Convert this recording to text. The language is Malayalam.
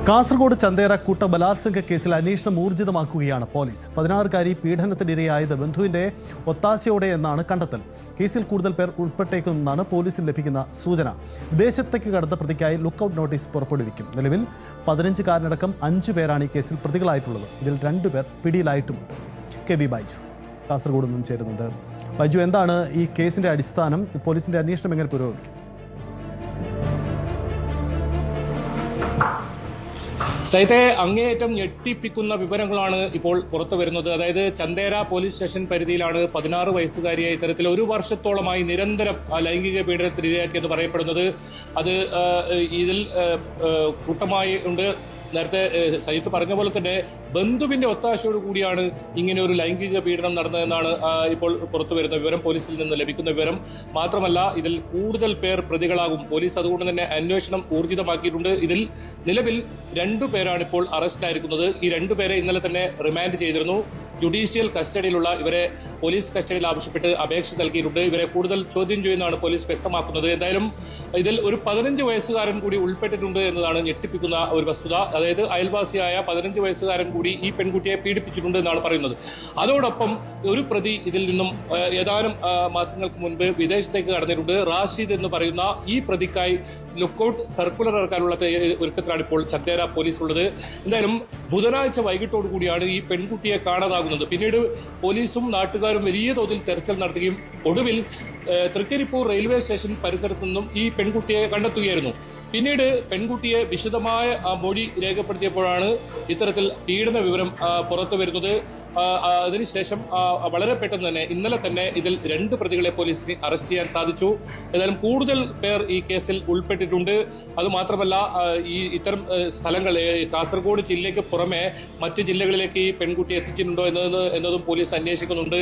കാസർഗോഡ് ചന്തേര കൂട്ട ബലാത്സംഗ കേസിൽ അന്വേഷണം ഊർജിതമാക്കുകയാണ് പോലീസ്. 16-കാരി പീഡനത്തിനിരയായത് ബന്ധുവിന്റെ ഒത്താശയോടെ എന്നാണ് കണ്ടെത്തൽ. കേസിൽ കൂടുതൽ പേർ ഉൾപ്പെട്ടേക്കുമെന്നാണ് പോലീസിന് ലഭിക്കുന്ന സൂചന. വിദേശത്തേക്ക് കടന്ന പ്രതിക്കായി ലുക്കൌട്ട് നോട്ടീസ് പുറപ്പെടുവിക്കും. നിലവിൽ 15-കാരനടക്കം 5 പേരാണ് ഈ കേസിൽ പ്രതികളായിട്ടുള്ളത്. ഇതിൽ 2 പേർ പിടിയിലായിട്ടുമുണ്ട്. കെ.വി. ബൈജു കാസർഗോഡ് നിന്നും ചേരുന്നുണ്ട്. ബൈജു, എന്താണ് ഈ കേസിന്റെ അടിസ്ഥാനം? പോലീസിന്റെ അന്വേഷണം എങ്ങനെ പുരോഗമിക്കും? സൈത്തെ, അങ്ങേയറ്റം ഞെട്ടിപ്പിക്കുന്ന വിവരങ്ങളാണ് ഇപ്പോൾ പുറത്തു വരുന്നത്. അതായത് ചന്തേര പോലീസ് സ്റ്റേഷൻ പരിധിയിലാണ് 16 വയസ്സുകാരിയെ ഇത്തരത്തിൽ 1 വർഷത്തോളമായി നിരന്തരം ലൈംഗിക പീഡനത്തിനിരയാക്കിയെന്ന് പറയപ്പെടുന്നത്. അത് ഇതിൽ കൂട്ടമായി ഉണ്ട്. നേരത്തെ സയ്യിദ് പറഞ്ഞ പോലെ തന്നെ ബന്ധുവിന്റെ ഒത്താശയോട് കൂടിയാണ് ഇങ്ങനെ ഒരു ലൈംഗിക പീഡനം നടന്നതെന്നാണ് ഇപ്പോൾ പുറത്തു വരുന്ന വിവരം, പോലീസിൽ നിന്ന് ലഭിക്കുന്ന വിവരം. മാത്രമല്ല, ഇതിൽ കൂടുതൽ പേർ പ്രതികളാകും. പോലീസ് അതുകൊണ്ട് തന്നെ അന്വേഷണം ഊർജിതമാക്കിയിട്ടുണ്ട്. ഇതിൽ നിലവിൽ 2 പേരാണ് ഇപ്പോൾ അറസ്റ്റായിരിക്കുന്നത്. ഈ 2 പേരെ ഇന്നലെ തന്നെ റിമാൻഡ് ചെയ്തിരുന്നു. ജുഡീഷ്യൽ കസ്റ്റഡിയിലുള്ള ഇവരെ പോലീസ് കസ്റ്റഡിയിൽ ആവശ്യപ്പെട്ട് അപേക്ഷ നൽകിയിട്ടുണ്ട്. ഇവരെ കൂടുതൽ ചോദ്യം ചെയ്യുന്നതാണ് പോലീസ് വ്യക്തമാക്കുന്നത്. എന്തായാലും ഇതിൽ ഒരു 15 വയസ്സുകാരൻ കൂടി ഉൾപ്പെട്ടിട്ടുണ്ട് എന്നതാണ് ഞെട്ടിപ്പിക്കുന്ന ഒരു വസ്തുത. അതായത് അയൽവാസിയായ 15 വയസ്സുകാരൻ കൂടി ഈ പെൺകുട്ടിയെ പീഡിപ്പിച്ചിട്ടുണ്ട് എന്നാണ് പറയുന്നത്. അതോടൊപ്പം ഒരു പ്രതി ഇതിൽ നിന്നും ഏതാനും മാസങ്ങൾക്ക് മുൻപ് വിദേശത്തേക്ക് കടന്നിട്ടുണ്ട്. റാഷിദ് എന്ന് പറയുന്ന ഈ പ്രതിക്കായി ലുക്കൌട്ട് സർക്കുലർ ഇറക്കാനുള്ള ഒരുക്കത്തിലാണ് ഇപ്പോൾ ചന്തേര പോലീസ് ഉള്ളത്. എന്തായാലും ബുധനാഴ്ച വൈകിട്ടോടു കൂടിയാണ് ഈ പെൺകുട്ടിയെ കാണാതാകുന്നത്. പിന്നീട് പോലീസും നാട്ടുകാരും വലിയ തോതിൽ തെരച്ചിൽ നടത്തുകയും ഒടുവിൽ തൃക്കരിപ്പൂർ റെയിൽവേ സ്റ്റേഷൻ പരിസരത്തു നിന്നും ഈ പെൺകുട്ടിയെ കണ്ടെത്തുകയായിരുന്നു. പിന്നീട് പെൺകുട്ടിയെ വിശദമായ മൊഴി രേഖപ്പെടുത്തിയപ്പോഴാണ് ഇത്തരത്തിൽ പീഡന വിവരം പുറത്തു വരുന്നത്. അതിനുശേഷം വളരെ പെട്ടെന്ന് തന്നെ ഇന്നലെ തന്നെ ഇതിൽ 2 പ്രതികളെ പോലീസിന് അറസ്റ്റ് ചെയ്യാൻ സാധിച്ചു. ഏതായാലും കൂടുതൽ പേർ ഈ കേസിൽ ഉൾപ്പെട്ടിട്ടുണ്ട്. അതുമാത്രമല്ല, ഇത്തരം സ്ഥലങ്ങൾ കാസർഗോഡ് ജില്ലയ്ക്ക് പുറമെ മറ്റ് ജില്ലകളിലേക്ക് ഈ പെൺകുട്ടി എത്തിച്ചിട്ടുണ്ടോ എന്നതും പോലീസ് അന്വേഷിക്കുന്നുണ്ട്.